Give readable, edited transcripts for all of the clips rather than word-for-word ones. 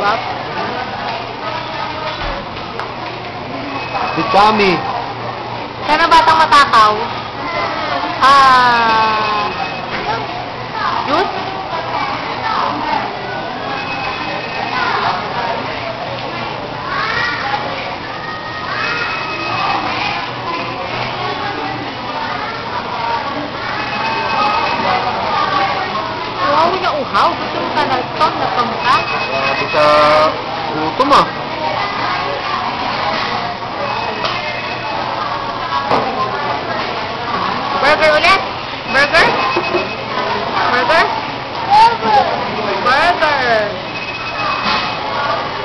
Sarap. Si Chami. Sana batang matakaw. Juice? Wow, niya uhaw. Gusto mo ka na ito? Nakamukha? Grabe sa gutom ah. Burger ulit? Burger? Burger? Burger!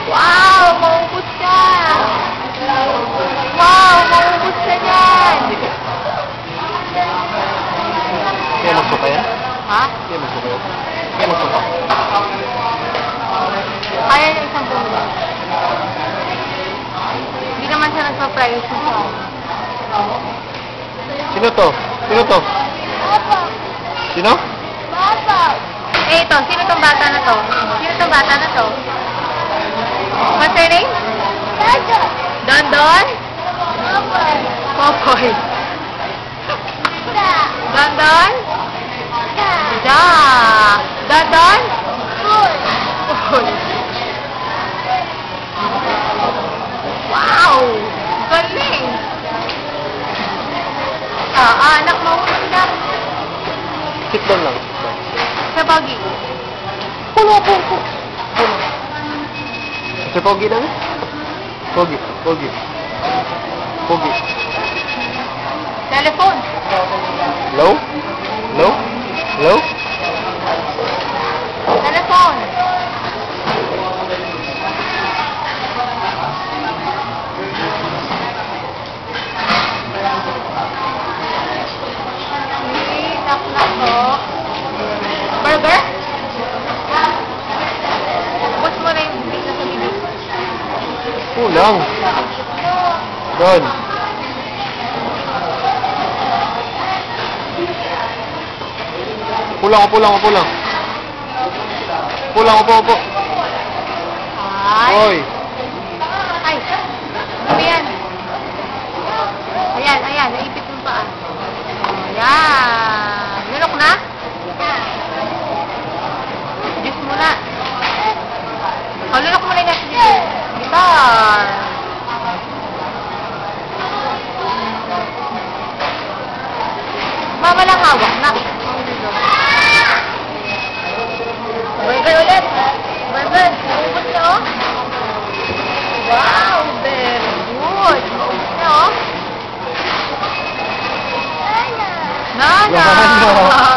Wow! Maubos ka! Wow! Maubos ka yan! Kaya magsuka yan? Ha? Kaya magsuka yan? Kaya magsuka. Kaya niya isang bulo. Hindi naman siya nagpa-price siya. Sino to? Sino to? Sino? Eh, ito. Sino tong bata na to? Sino tong bata na to? What's her name? Don Don? Popoy. Don Don? Da. Don Don? Popoy. Wow! Galing! Anak mo sila. Sit down lang. Sa bagi. Pulo. Kasi pogi na Pogi. Telephone. Hello? Telephone. Burger? Bus mo na yung bibig na sa bibig. Kulang. Doon. Pulang. Upo. Ay. Hoy. Ay. Ano yan? Ayan. Naipit yung paa. Ayan. Lunok na? Juice muna. Lunok muna yung nasa dito. Guitar. Mama lang hawak na. Burger ulit. Burger. Naubos na oh. Wow, very good. Naubos na oh. Nana!